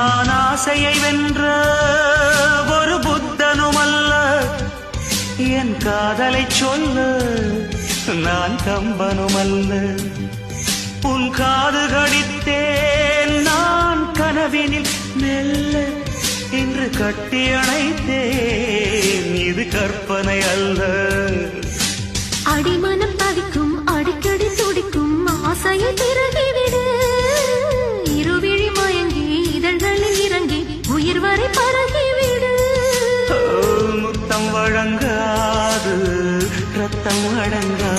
நான் ஆசையை வென்ற ஒரு புத்தனுமல்ல, என் காதலை சொல்ல நான் கம்பனுமல்ல. உன் காது கடித்தேன் நான் கனவினில் மெல்ல, இன்று கட்டி அணைத்தேன் இது கற்பனை அல்ல. அடிமனம் தவிக்கும் அடிக்கடி துடிக்கும் ஆசையை திறகிவிடு, இருவிழி மயங்கி இதழ்களில் இறங்கி உயிர் வரை பரகிவிடு. முத்தம் வழங்காது ரத்தம் அடங்காது.